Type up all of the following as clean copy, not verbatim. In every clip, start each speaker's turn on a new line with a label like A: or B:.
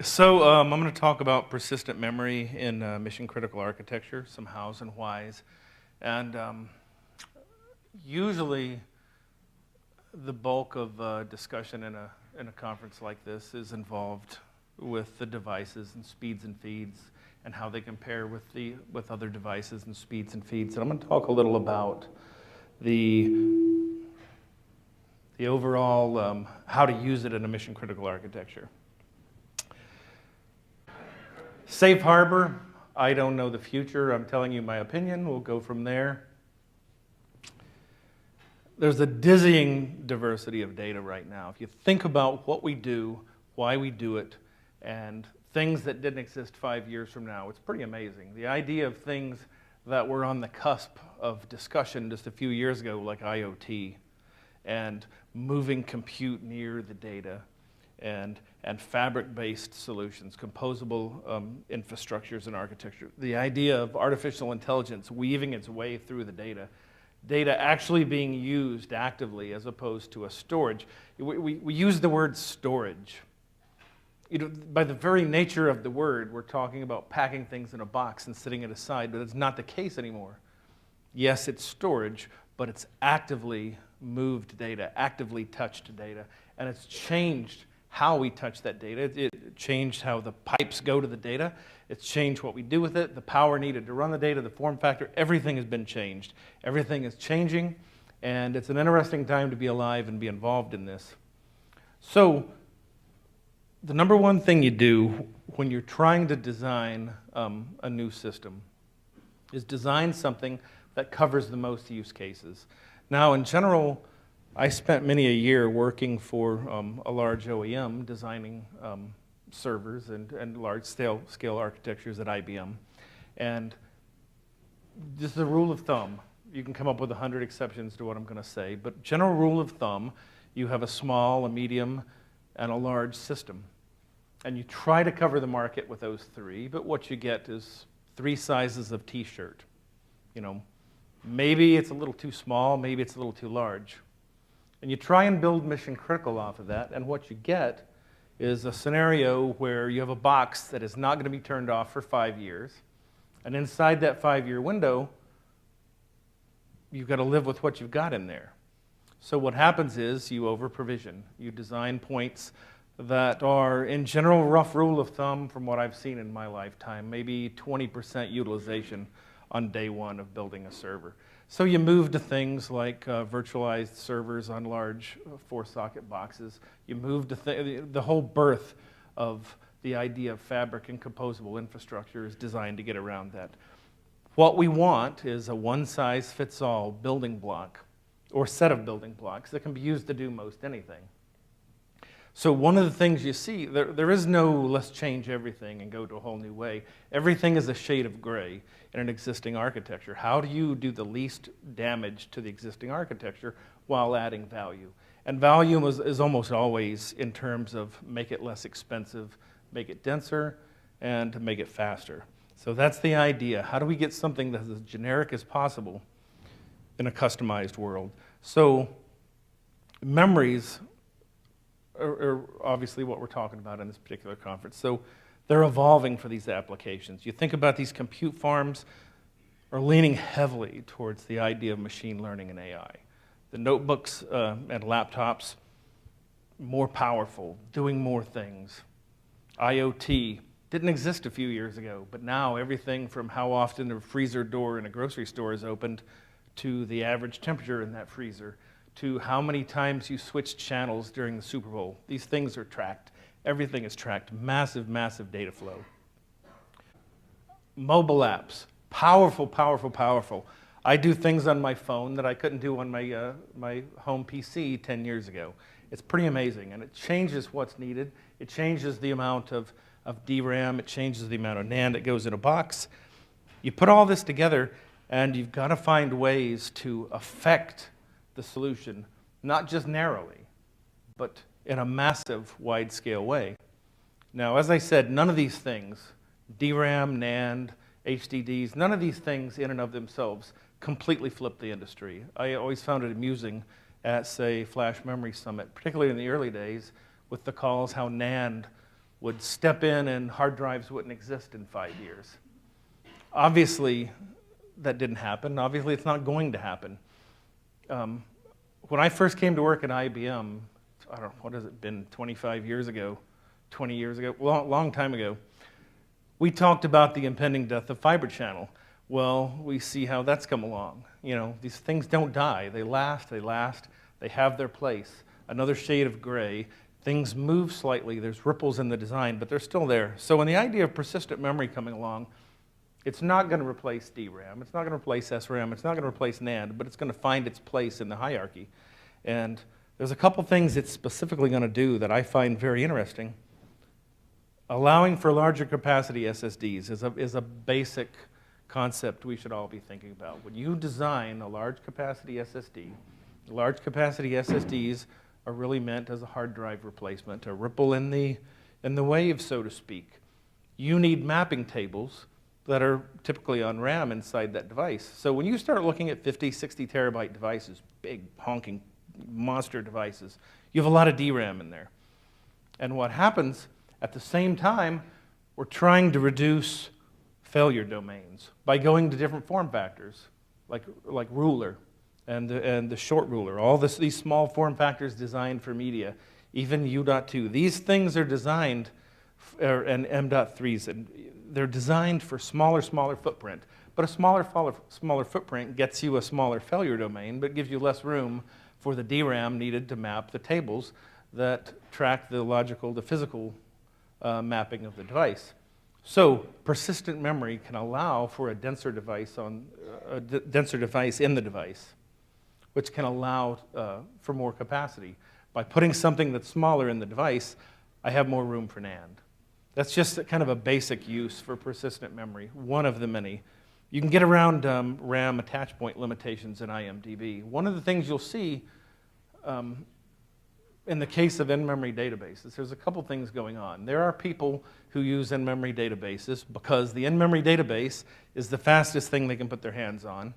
A: I'm going to talk about persistent memory in mission-critical architecture, some hows and whys. And usually, the bulk of discussion in a conference like this is involved with the devices and speeds and feeds and how they compare with other devices and speeds and feeds. And I'm going to talk a little about the overall how to use it in a mission-critical architecture. Safe harbor, I don't know the future. I'm telling you my opinion. We'll go from there. There's a dizzying diversity of data right now. If you think about what we do, why we do it, and things that didn't exist 5 years from now, it's pretty amazing. The idea of things that were on the cusp of discussion just a few years ago, like IoT, and moving compute near the data, and fabric-based solutions, composable infrastructures and architecture. The idea of artificial intelligence weaving its way through the data actually being used actively as opposed to a storage. We use the word storage. By the very nature of the word, we're talking about packing things in a box and sitting it aside, but it's not the case anymore. Yes, it's storage, but it's actively moved data, actively touched data, and it's changed how we touch that data. It changed how the pipes go to the data. It's changed what we do with it, the power needed to run the data, the form factor. Everything has been changed. Everything is changing, and it's an interesting time to be alive and be involved in this. So the number one thing you do when you're trying to design a new system is design something that covers the most use cases. Now, in general, I spent many a year working for a large OEM designing servers and large-scale architectures at IBM. And this is a rule of thumb. You can come up with 100 exceptions to what I'm going to say, but general rule of thumb, you have a small, a medium, and a large system. And you try to cover the market with those three, but what you get is 3 sizes of T-shirt. Maybe it's a little too small, maybe it's a little too large. And you try and build mission critical off of that, and what you get is a scenario where you have a box that is not going to be turned off for 5 years, and inside that 5-year window, you've got to live with what you've got in there. So what happens is you over-provision. You design points that are, in general, rough rule of thumb from what I've seen in my lifetime, maybe 20% utilization on day one of building a server. So you move to things like virtualized servers on large 4-socket boxes. You move to the whole birth of the idea of fabric and composable infrastructure is designed to get around that. What we want is a one-size-fits-all building block or set of building blocks that can be used to do most anything. So one of the things you see, there is no let's change everything and go to a whole new way. Everything is a shade of gray in an existing architecture. How do you do the least damage to the existing architecture while adding value? And value is almost always in terms of make it less expensive, make it denser, and to make it faster. So that's the idea. How do we get something that's as generic as possible in a customized world? So memories are obviously what we're talking about in this particular conference. So they're evolving for these applications. You think about these compute farms are leaning heavily towards the idea of machine learning and AI. The notebooks and laptops, more powerful, doing more things. IoT didn't exist a few years ago, but now everything from how often the freezer door in a grocery store is opened to the average temperature in that freezer, to how many times you switched channels during the Super Bowl. These things are tracked. Everything is tracked. Massive, massive data flow. Mobile apps. Powerful, powerful, powerful. I do things on my phone that I couldn't do on my home PC 10 years ago. It's pretty amazing, and it changes what's needed. It changes the amount of DRAM. It changes the amount of NAND that goes in a box. You put all this together, and you've got to find ways to affect the solution, not just narrowly, but in a massive, wide-scale way. Now, as I said, none of these things, DRAM, NAND, HDDs, none of these things in and of themselves completely flip the industry. I always found it amusing at, say, Flash Memory Summit, particularly in the early days, with the calls how NAND would step in and hard drives wouldn't exist in 5 years. Obviously, that didn't happen. Obviously, it's not going to happen. When I first came to work at IBM, I don't know, what has it been, 25 years ago, 20 years ago, long time ago, we talked about the impending death of fiber channel. Well, we see how that's come along. You know, these things don't die. They last, they have their place. Another shade of gray. Things move slightly. There's ripples in the design, but they're still there. So when the idea of persistent memory coming along, it's not going to replace DRAM. It's not going to replace SRAM. It's not going to replace NAND, but it's going to find its place in the hierarchy. And there's a couple things it's specifically going to do that I find very interesting. Allowing for larger capacity SSDs is a basic concept we should all be thinking about. When you design a large capacity SSD, large capacity SSDs are really meant as a hard drive replacement, a ripple in the wave, so to speak. You need mapping tables that are typically on RAM inside that device. So when you start looking at 50, 60 terabyte devices, big honking monster devices, you have a lot of DRAM in there. And what happens at the same time, we're trying to reduce failure domains by going to different form factors, like ruler and the short ruler, all these small form factors designed for media, even U.2. These things are designed, and M.3s, and they're designed for smaller footprint. But a smaller footprint gets you a smaller failure domain, but gives you less room for the DRAM needed to map the tables that track the physical mapping of the device. So persistent memory can allow for a denser device in the device, which can allow for more capacity. By putting something that's smaller in the device, I have more room for NAND. That's just kind of a basic use for persistent memory, one of the many. You can get around RAM attach point limitations in IMDb. One of the things you'll see in the case of in-memory databases, there's a couple things going on. There are people who use in-memory databases because the in-memory database is the fastest thing they can put their hands on,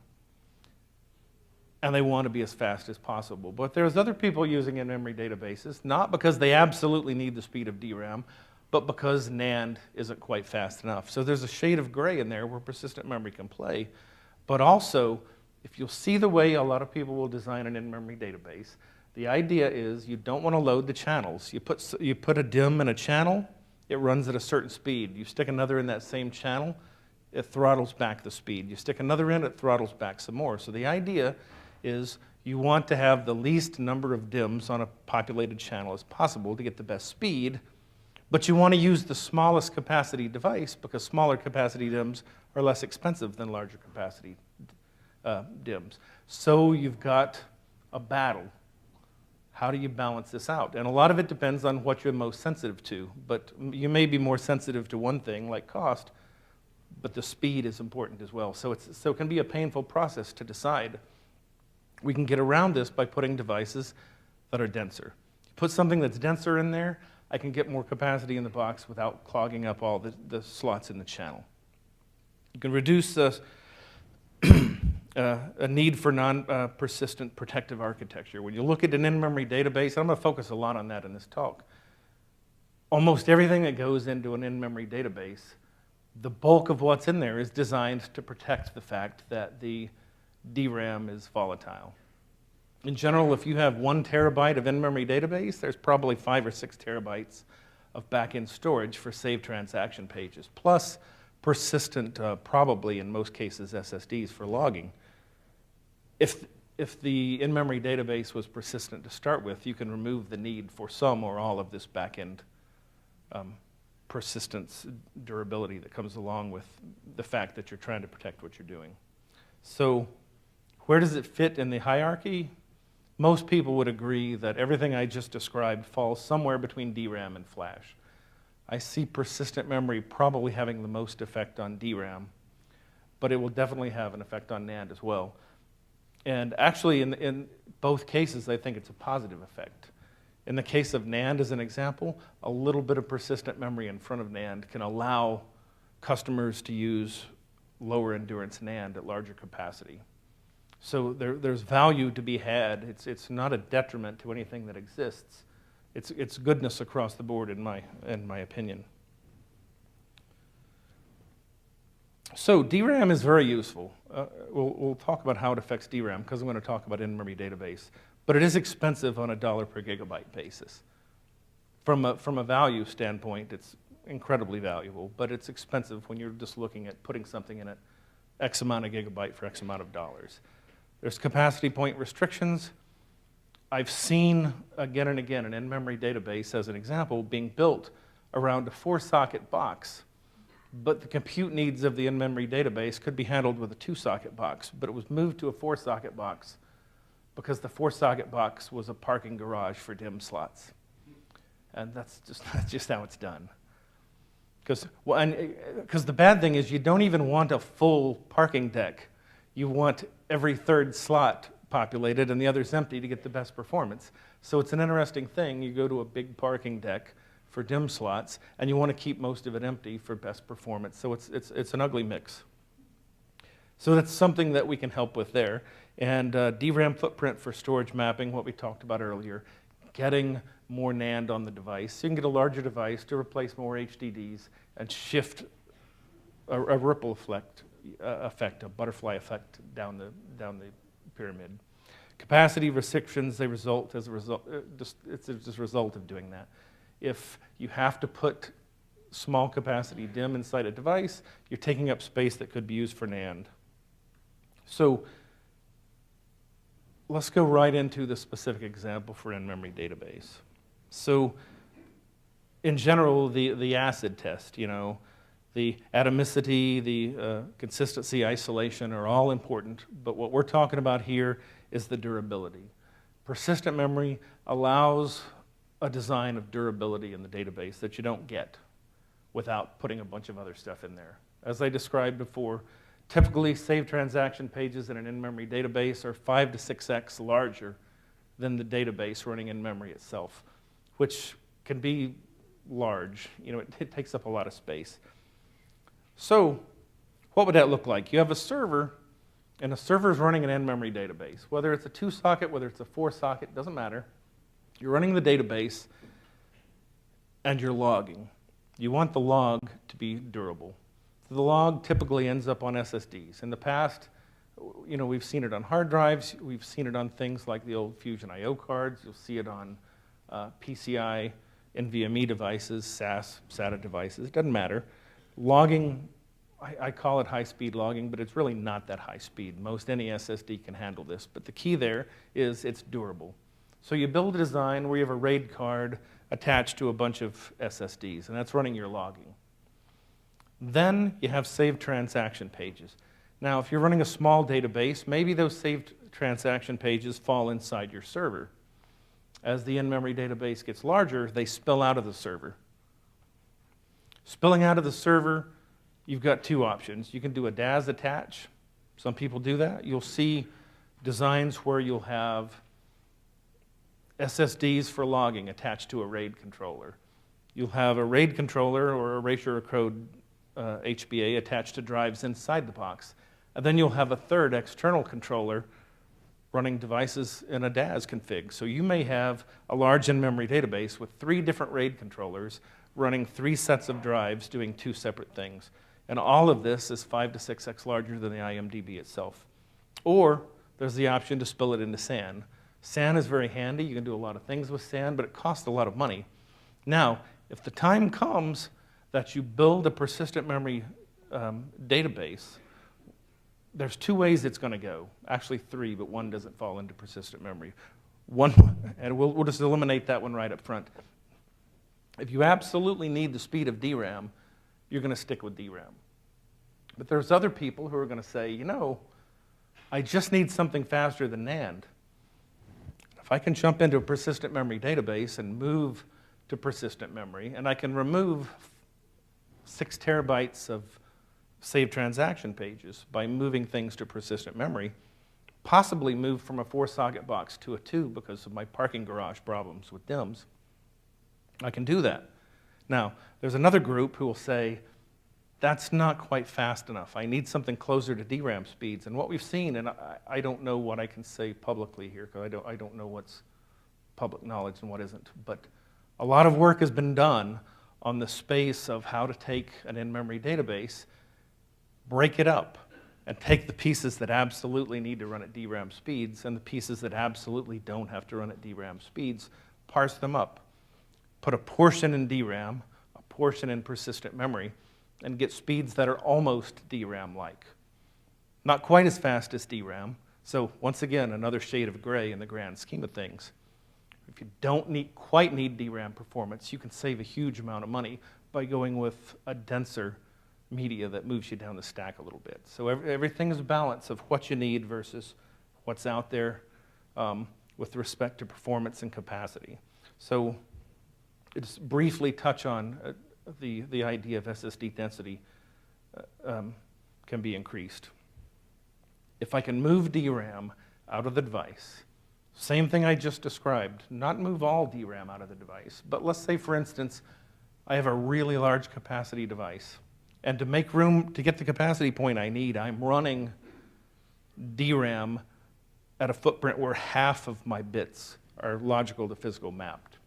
A: and they want to be as fast as possible. But there's other people using in-memory databases, not because they absolutely need the speed of DRAM, but because NAND isn't quite fast enough. So there's a shade of gray in there where persistent memory can play. But also, if you'll see the way a lot of people will design an in-memory database, the idea is you don't want to load the channels. You put a DIMM in a channel, it runs at a certain speed. You stick another in that same channel, it throttles back the speed. You stick another in, it throttles back some more. So the idea is you want to have the least number of DIMMs on a populated channel as possible to get the best speed, but you want to use the smallest capacity device because smaller capacity DIMMs are less expensive than larger capacity DIMMs. So you've got a battle. How do you balance this out? And a lot of it depends on what you're most sensitive to, but you may be more sensitive to one thing like cost, but the speed is important as well. So it can be a painful process to decide. We can get around this by putting devices that are denser. You put something that's denser in there, I can get more capacity in the box without clogging up all the slots in the channel. You can reduce a need for non-persistent protective architecture. When you look at an in-memory database, I'm going to focus a lot on that in this talk. Almost everything that goes into an in-memory database, the bulk of what's in there is designed to protect the fact that the DRAM is volatile. In general, if you have 1 terabyte of in-memory database, there's probably 5 or 6 terabytes of back-end storage for saved transaction pages, plus persistent, probably in most cases, SSDs for logging. If the in-memory database was persistent to start with, you can remove the need for some or all of this back-end persistence durability that comes along with the fact that you're trying to protect what you're doing. So where does it fit in the hierarchy? Most people would agree that everything I just described falls somewhere between DRAM and flash. I see persistent memory probably having the most effect on DRAM, but it will definitely have an effect on NAND as well. And actually, in both cases, I think it's a positive effect. In the case of NAND, as an example, a little bit of persistent memory in front of NAND can allow customers to use lower endurance NAND at larger capacity. So there's value to be had. It's not a detriment to anything that exists. it's goodness across the board in my opinion. So DRAM is very useful. We'll talk about how it affects DRAM because I'm going to talk about in-memory database. But it is expensive on a $1 per gigabyte basis. From a value standpoint, it's incredibly valuable, but it's expensive when you're just looking at putting something in it X amount of gigabyte for X amount of dollars. There's capacity point restrictions. I've seen again and again an in-memory database, as an example, being built around a 4-socket box. But the compute needs of the in-memory database could be handled with a 2-socket box, but it was moved to a 4-socket box because the 4-socket box was a parking garage for DIMM slots. And that's just how it's done. Because the bad thing is you don't even want a full parking deck. You want every 3rd slot populated and the others empty to get the best performance. So it's an interesting thing. You go to a big parking deck for DIMM slots, and you want to keep most of it empty for best performance. So it's an ugly mix. So that's something that we can help with there. And DRAM footprint for storage mapping, what we talked about earlier, getting more NAND on the device. So you can get a larger device to replace more HDDs and shift a ripple effect, a butterfly effect down the pyramid. Capacity restrictions, it's a result of doing that. If you have to put small capacity DIMM inside a device, you're taking up space that could be used for NAND. So let's go right into the specific example for in-memory database. So in general, the acid test, the atomicity, the consistency, isolation are all important, but what we're talking about here is the durability. Persistent memory allows a design of durability in the database that you don't get without putting a bunch of other stuff in there. As I described before, typically saved transaction pages in an in-memory database are 5 to 6x larger than the database running in memory itself, which can be large. It takes up a lot of space. So what would that look like? You have a server, and a server is running an in-memory database. Whether it's a 2-socket, whether it's a 4-socket, doesn't matter. You're running the database, and you're logging. You want the log to be durable. The log typically ends up on SSDs. In the past, we've seen it on hard drives. We've seen it on things like the old Fusion I/O cards. You'll see it on PCI, NVMe devices, SAS, SATA devices. It doesn't matter. Logging, I call it high-speed logging, but it's really not that high speed. Most any SSD can handle this. But the key there is it's durable. So you build a design where you have a RAID card attached to a bunch of SSDs, and that's running your logging. Then you have saved transaction pages. Now, if you're running a small database, maybe those saved transaction pages fall inside your server. As the in-memory database gets larger, they spill out of the server. Spilling out of the server, you've got 2 options. You can do a DAS attach. Some people do that. You'll see designs where you'll have SSDs for logging attached to a RAID controller. You'll have a RAID controller or erasure code HBA attached to drives inside the box. And then you'll have a third external controller running devices in a DAS config. So you may have a large in-memory database with 3 different RAID controllers running 3 sets of drives doing 2 separate things. And all of this is 5 to 6x larger than the IMDb itself. Or there's the option to spill it into SAN. SAN is very handy. You can do a lot of things with SAN, but it costs a lot of money. Now, if the time comes that you build a persistent memory database, there's 2 ways it's going to go. Actually 3, but one doesn't fall into persistent memory. One, and we'll just eliminate that one right up front. If you absolutely need the speed of DRAM, you're going to stick with DRAM. But there's other people who are going to say, I just need something faster than NAND. If I can jump into a persistent memory database and move to persistent memory, and I can remove 6 terabytes of saved transaction pages by moving things to persistent memory, possibly move from a 4-socket box to a 2 because of my parking garage problems with DIMMs, I can do that. Now, there's another group who will say, that's not quite fast enough. I need something closer to DRAM speeds. And what we've seen, and I don't know what I can say publicly here, because I don't know what's public knowledge and what isn't, but A lot of work has been done on the space of how to take an in-memory database, break it up, and take the pieces that absolutely need to run at DRAM speeds and the pieces that absolutely don't have to run at DRAM speeds, parse them up, put a portion in DRAM, a portion in persistent memory, and get speeds that are almost DRAM-like. Not quite as fast as DRAM, so once again, another shade of gray in the grand scheme of things. If you don't quite need DRAM performance, you can save a huge amount of money by going with a denser media that moves you down the stack a little bit. So everything is a balance of what you need versus what's out there with respect to performance and capacity. So just briefly touch on the idea of SSD density can be increased. If I can move DRAM out of the device, same thing I just described, not move all DRAM out of the device, but let's say, for instance, I have a really large capacity device, and to make room to get the capacity point I need, I'm running DRAM at a footprint where half of my bits are logical to physical mapped.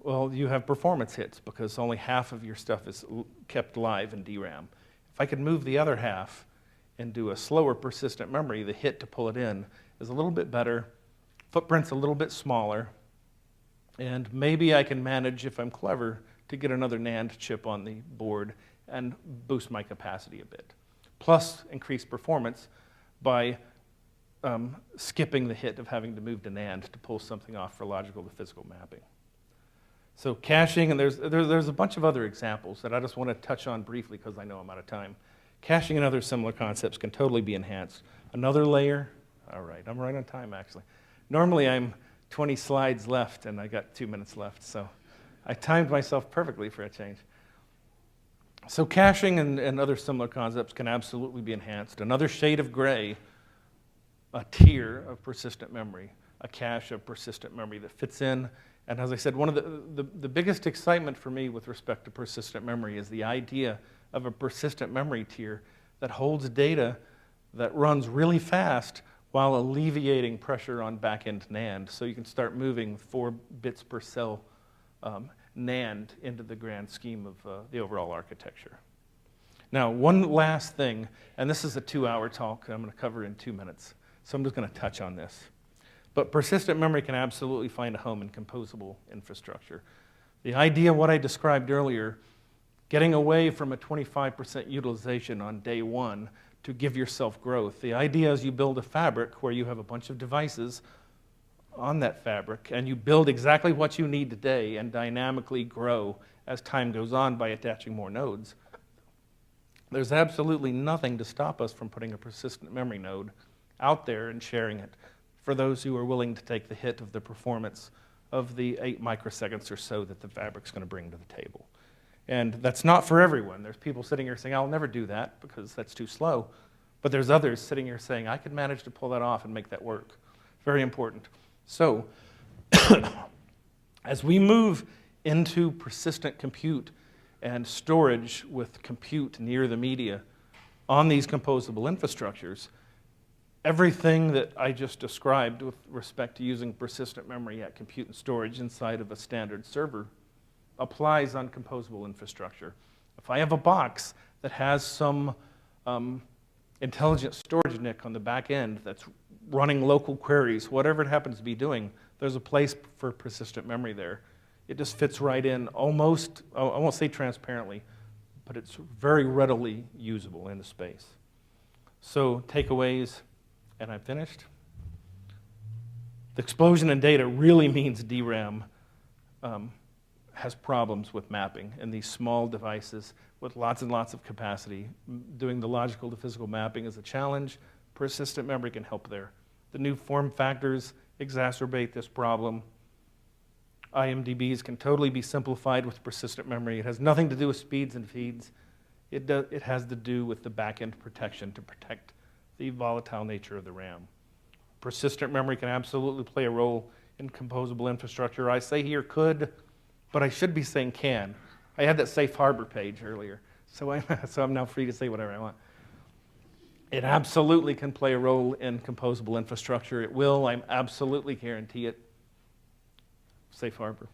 A: Well, you have performance hits because only half of your stuff is kept live in DRAM. If I could move the other half into a slower persistent memory, the hit to pull it in is a little bit better, footprint's a little bit smaller, and maybe I can manage, if I'm clever, to get another NAND chip on the board and boost my capacity a bit. Plus increase performance by skipping the hit of having to move to NAND to pull something off for logical to physical mapping. So caching, and there's a bunch of other examples that I just want to touch on briefly because I know I'm out of time. Caching and other similar concepts can totally be enhanced. Another layer, all right, I'm right on time actually. Normally I'm 20 slides left and I got 2 minutes left, so I timed myself perfectly for a change. So caching and other similar concepts can absolutely be enhanced. Another shade of gray, a tier of persistent memory, a cache of persistent memory that fits in. And as I said, one of the biggest excitement for me with respect to persistent memory is the idea of a persistent memory tier that holds data that runs really fast while alleviating pressure on back-end NAND. So you can start moving 4 bits per cell NAND into the grand scheme of the overall architecture. Now, one last thing, and this is a 2-hour talk I'm going to cover in 2 minutes, so I'm just going to touch on this. But persistent memory can absolutely find a home in composable infrastructure. The idea, what I described earlier, getting away from a 25% utilization on day one to give yourself growth. The idea is you build a fabric where you have a bunch of devices on that fabric, and you build exactly what you need today and dynamically grow as time goes on by attaching more nodes. There's absolutely nothing to stop us from putting a persistent memory node out there and sharing it for those who are willing to take the hit of the performance of the 8 microseconds or so that the fabric's going to bring to the table. And that's not for everyone. There's people sitting here saying, I'll never do that because that's too slow. But there's others sitting here saying, I could manage to pull that off and make that work. Very important. So as we move into persistent compute and storage with compute near the media on these composable infrastructures, everything that I just described with respect to using persistent memory at compute and storage inside of a standard server applies on composable infrastructure. If I have a box that has some intelligent storage NIC on the back end that's running local queries, whatever it happens to be doing, there's a place for persistent memory there. It just fits right in almost, I won't say transparently, but it's very readily usable in the space. So takeaways, and I'm finished. The explosion in data really means DRAM has problems with mapping in these small devices with lots and lots of capacity. Doing the logical to physical mapping is a challenge. Persistent memory can help there. The new form factors exacerbate this problem. IMDBs can totally be simplified with persistent memory. It has nothing to do with speeds and feeds. It has to do with the back-end protection to protect the volatile nature of the RAM. Persistent memory can absolutely play a role in composable infrastructure. I say here could, but I should be saying can. I had that safe harbor page earlier, so I'm now free to say whatever I want. It absolutely can play a role in composable infrastructure. It will, I absolutely guarantee it. Safe harbor.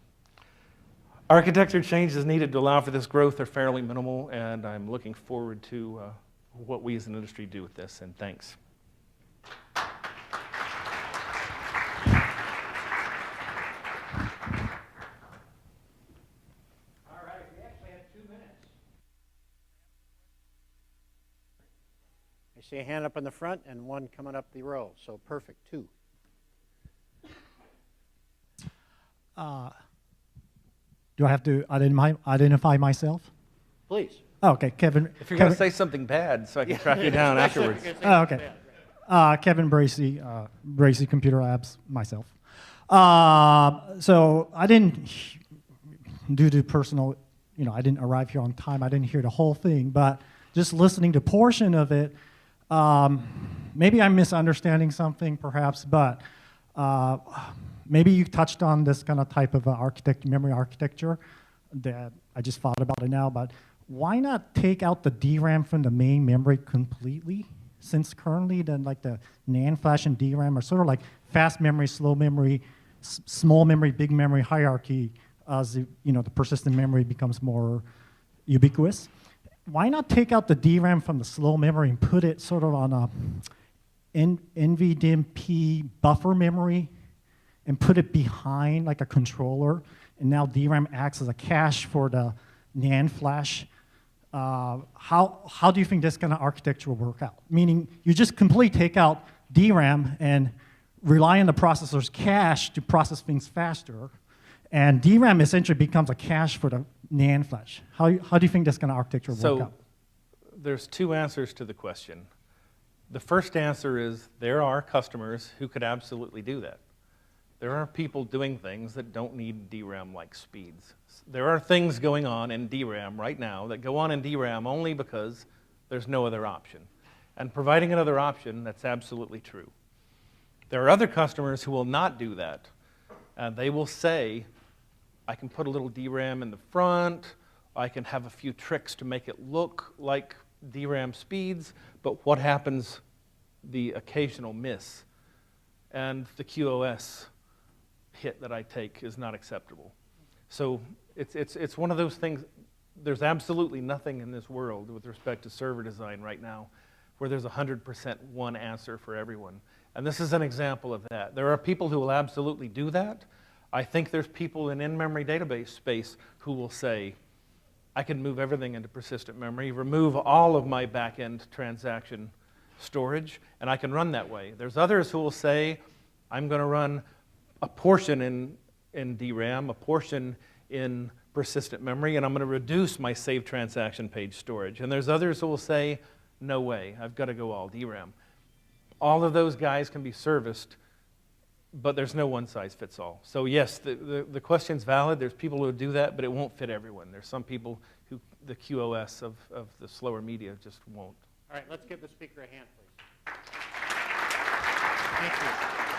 A: Architecture changes needed to allow for this growth are fairly minimal, and I'm looking forward to what we as an industry do with this, and thanks.
B: I see a hand up in the front and one coming up the row, so perfect, 2.
C: Do I have to identify myself?
B: Please.
C: Oh, okay, Kevin.
A: If you're going to say something bad, so I can track you down afterwards.
C: Oh, okay. Kevin Bracey, Bracey Computer Labs, myself. So I didn't, due to personal, I didn't arrive here on time. I didn't hear the whole thing, but just listening to portion of it, maybe I'm misunderstanding something, perhaps, but maybe you touched on this kind of type of memory architecture that I just thought about it now, but why not take out the DRAM from the main memory completely? Since currently the NAND flash and DRAM are sort of like fast memory, slow memory, small memory, big memory hierarchy as the persistent memory becomes more ubiquitous. Why not take out the DRAM from the slow memory and put it sort of on a NVDIMP buffer memory and put it behind like a controller, and now DRAM acts as a cache for the NAND flash? How do you think this kind of architecture will work out? Meaning you just completely take out DRAM and rely on the processor's cache to process things faster, and DRAM essentially becomes a cache for the NAND flash. How do you think this kind of architecture will work out?
A: There's 2 answers to the question. The first answer is there are customers who could absolutely do that. There are people doing things that don't need DRAM-like speeds. There are things going on in DRAM right now that go on in DRAM only because there's no other option. And providing another option, that's absolutely true. There are other customers who will not do that. And they will say, I can put a little DRAM in the front, I can have a few tricks to make it look like DRAM speeds, but what happens the occasional miss? And the QoS hit that I take is not acceptable. So it's one of those things. There's absolutely nothing in this world with respect to server design right now where there's 100% one answer for everyone. And this is an example of that. There are people who will absolutely do that. I think there's people in in-memory database space who will say, I can move everything into persistent memory, remove all of my back-end transaction storage, and I can run that way. There's others who will say, I'm going to run a portion in DRAM, a portion in persistent memory, and I'm going to reduce my saved transaction page storage. And there's others who will say, no way, I've got to go all DRAM. All of those guys can be serviced, but there's no one size fits all. So yes, the question's valid. There's people who do that, but it won't fit everyone. There's some people who the QoS of the slower media just won't.
B: All right, let's give the speaker a hand, please. Thank you.